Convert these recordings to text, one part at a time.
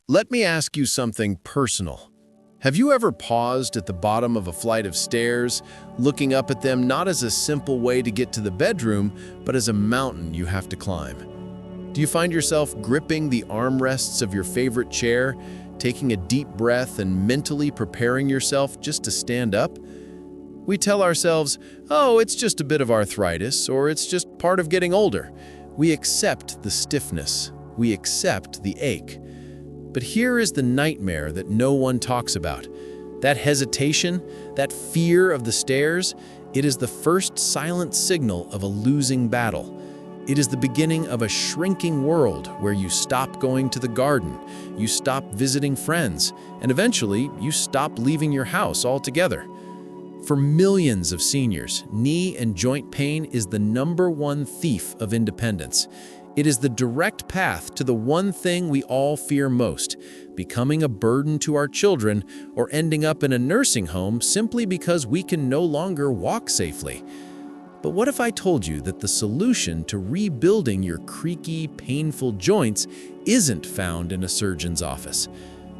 Let me ask you something personal. Have you ever paused at the bottom of a flight of stairs, looking up at them not as a simple way to get to the bedroom, but as a mountain you have to climb? Do you find yourself gripping the armrests of your favorite chair, taking a deep breath and mentally preparing yourself just to stand up? We tell ourselves, oh, it's just a bit of arthritis, or it's just part of getting older. We accept the stiffness. We accept the ache. But here is the nightmare that no one talks about. That hesitation, that fear of the stairs, it is the first silent signal of a losing battle. It is the beginning of a shrinking world where you stop going to the garden, you stop visiting friends, and eventually you stop leaving your house altogether. For millions of seniors, knee and joint pain is the #1 thief of independence. It is the direct path to the one thing we all fear most, becoming a burden to our children or ending up in a nursing home simply because we can no longer walk safely. But what if I told you that the solution to rebuilding your creaky, painful joints isn't found in a surgeon's office?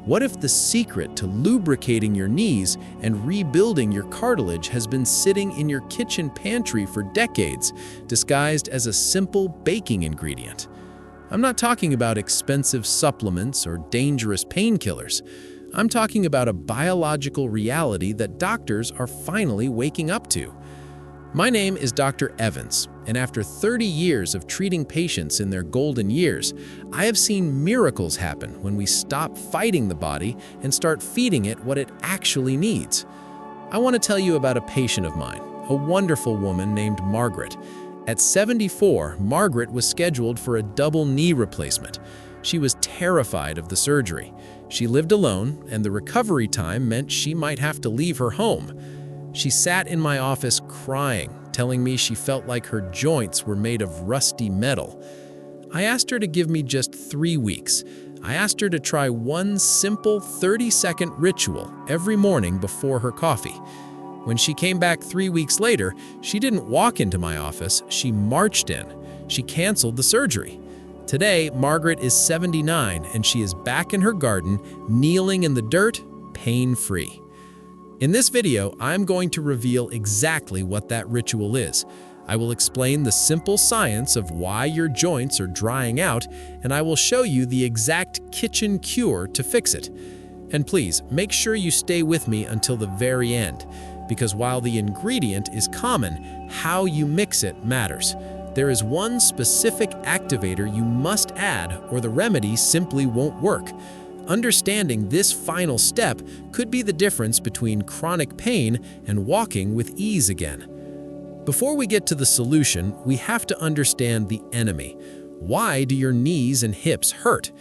What if the secret to lubricating your knees and rebuilding your cartilage has been sitting in your kitchen pantry for decades, disguised as a simple baking ingredient? I'm not talking about expensive supplements or dangerous painkillers. I'm talking about a biological reality that doctors are finally waking up to. My name is Dr. Evans, and after 30 years of treating patients in their golden years, I have seen miracles happen when we stop fighting the body and start feeding it what it actually needs. I want to tell you about a patient of mine, a wonderful woman named Margaret. At 74, Margaret was scheduled for a double knee replacement. She was terrified of the surgery. She lived alone, and the recovery time meant she might have to leave her home. She sat in my office crying, telling me she felt like her joints were made of rusty metal. I asked her to give me just 3 weeks. I asked her to try one simple 30-second ritual every morning before her coffee. When she came back 3 weeks later, she didn't walk into my office, she marched in. She canceled the surgery. Today, Margaret is 79 and she is back in her garden, kneeling in the dirt, pain-free. In this video, I'm going to reveal exactly what that ritual is. I will explain the simple science of why your joints are drying out, and I will show you the exact kitchen cure to fix it. And please, make sure you stay with me until the very end, because while the ingredient is common, how you mix it matters. There is one specific activator you must add, or the remedy simply won't work. Understanding this final step could be the difference between chronic pain and walking with ease again. Before we get to the solution, we have to understand the enemy. Why do your knees and hips hurt?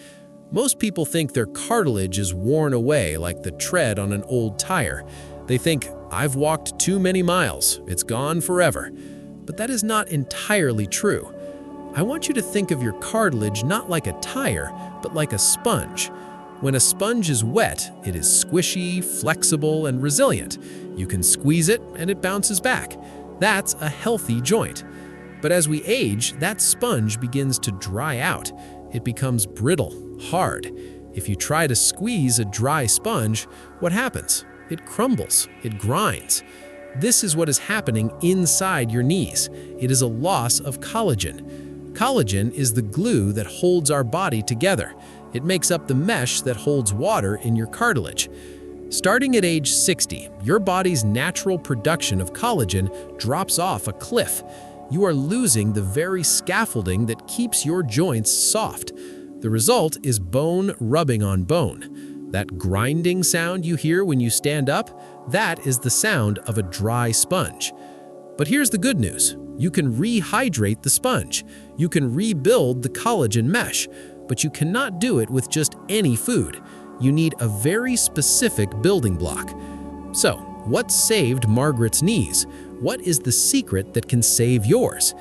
Most people think their cartilage is worn away like the tread on an old tire. They think, I've walked too many miles, it's gone forever. But that is not entirely true. I want you to think of your cartilage not like a tire, but like a sponge. When a sponge is wet, it is squishy, flexible, and resilient. You can squeeze it and it bounces back. That's a healthy joint. But as we age, that sponge begins to dry out. It becomes brittle, hard. If you try to squeeze a dry sponge, what happens? It crumbles, it grinds. This is what is happening inside your knees. It is a loss of collagen. Collagen is the glue that holds our body together. It makes up the mesh that holds water in your cartilage. Starting at age 60, your body's natural production of collagen drops off a cliff. You are losing the very scaffolding that keeps your joints soft. The result is bone rubbing on bone. That grinding sound you hear when you stand up, that is the sound of a dry sponge. But here's the good news. You can rehydrate the sponge. You can rebuild the collagen mesh. But you cannot do it with just any food. You need a very specific building block. So, what saved Margaret's knees? What is the secret that can save yours?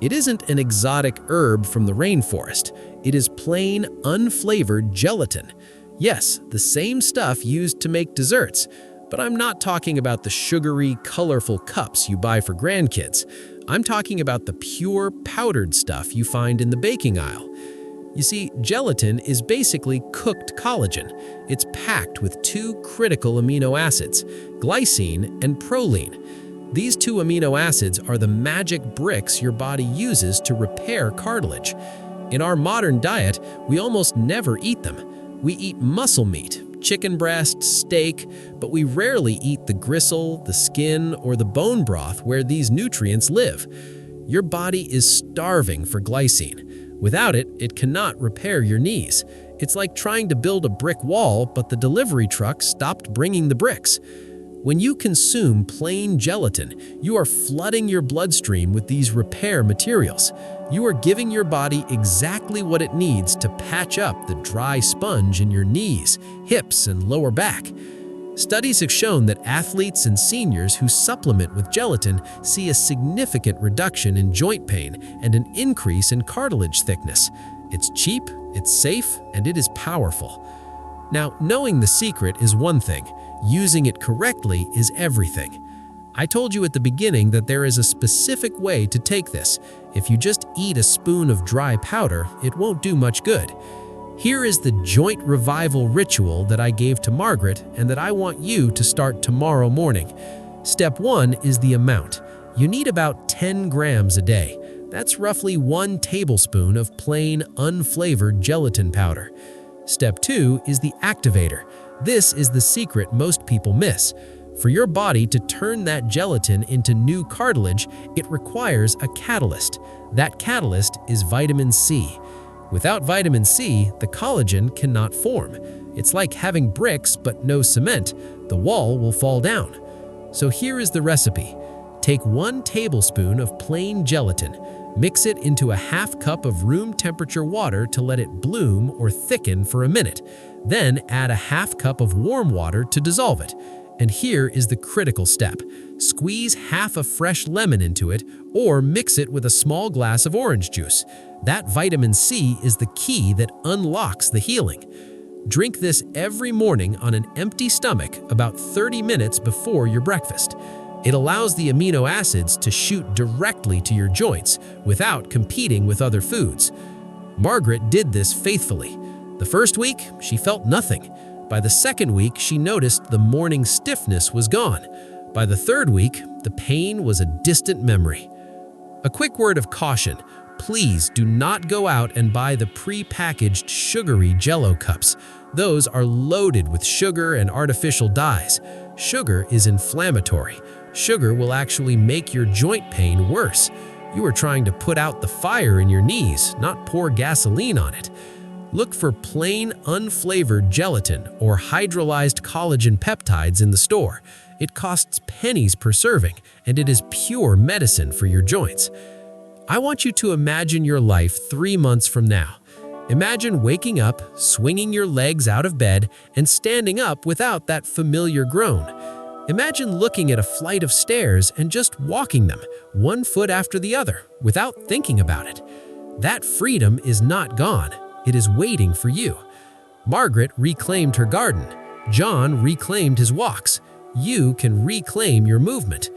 It isn't an exotic herb from the rainforest. It is plain, unflavored gelatin. Yes, the same stuff used to make desserts, but I'm not talking about the sugary, colorful cups you buy for grandkids. I'm talking about the pure, powdered stuff you find in the baking aisle. You see, gelatin is basically cooked collagen. It's packed with two critical amino acids, glycine and proline. These two amino acids are the magic bricks your body uses to repair cartilage. In our modern diet, we almost never eat them. We eat muscle meat, chicken breast, steak, but we rarely eat the gristle, the skin, or the bone broth where these nutrients live. Your body is starving for glycine. Without it, it cannot repair your knees. It's like trying to build a brick wall, but the delivery truck stopped bringing the bricks. When you consume plain gelatin, you are flooding your bloodstream with these repair materials. You are giving your body exactly what it needs to patch up the dry sponge in your knees, hips, and lower back. Studies have shown that athletes and seniors who supplement with gelatin see a significant reduction in joint pain and an increase in cartilage thickness. It's cheap, it's safe, and it is powerful. Now, knowing the secret is one thing. Using it correctly is everything. I told you at the beginning that there is a specific way to take this. If you just eat a spoon of dry powder, it won't do much good. Here is the joint revival ritual that I gave to Margaret and that I want you to start tomorrow morning. Step 1 is the amount. You need about 10 grams a day. That's roughly 1 tablespoon of plain, unflavored gelatin powder. Step 2 is the activator. This is the secret most people miss. For your body to turn that gelatin into new cartilage, it requires a catalyst. That catalyst is vitamin C. Without vitamin C, the collagen cannot form. It's like having bricks but no cement. The wall will fall down. So here is the recipe. Take 1 tablespoon of plain gelatin. Mix it into a half cup of room temperature water to let it bloom or thicken for a minute. Then add a half cup of warm water to dissolve it. And here is the critical step. Squeeze half a fresh lemon into it or mix it with a small glass of orange juice. That vitamin C is the key that unlocks the healing. Drink this every morning on an empty stomach about 30 minutes before your breakfast. It allows the amino acids to shoot directly to your joints without competing with other foods. Margaret did this faithfully. The first week, she felt nothing. By the second week, she noticed the morning stiffness was gone. By the third week, the pain was a distant memory. A quick word of caution. Please do not go out and buy the pre-packaged sugary Jell-O cups. Those are loaded with sugar and artificial dyes. Sugar is inflammatory. Sugar will actually make your joint pain worse. You are trying to put out the fire in your knees, not pour gasoline on it. Look for plain, unflavored gelatin or hydrolyzed collagen peptides in the store. It costs pennies per serving, and it is pure medicine for your joints. I want you to imagine your life 3 months from now. Imagine waking up, swinging your legs out of bed, and standing up without that familiar groan. Imagine looking at a flight of stairs and just walking them, 1 foot after the other, without thinking about it. That freedom is not gone. It is waiting for you. Margaret reclaimed her garden. John reclaimed his walks. You can reclaim your movement.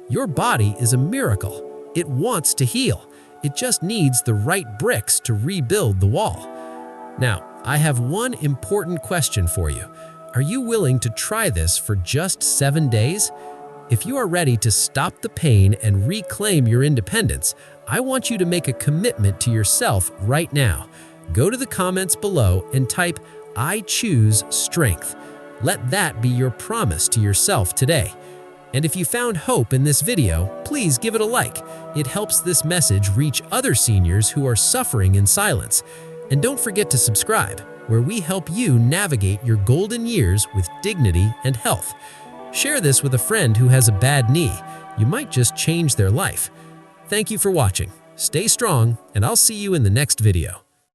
Your body is a miracle. It wants to heal. It just needs the right bricks to rebuild the wall. Now, I have one important question for you. Are you willing to try this for just 7 days? If you are ready to stop the pain and reclaim your independence, I want you to make a commitment to yourself right now. Go to the comments below and type, "I choose strength." Let that be your promise to yourself today. And if you found hope in this video, please give it a like. It helps this message reach other seniors who are suffering in silence. And don't forget to subscribe, where we help you navigate your golden years with dignity and health. Share this with a friend who has a bad knee. You might just change their life. Thank you for watching. Stay strong, and I'll see you in the next video.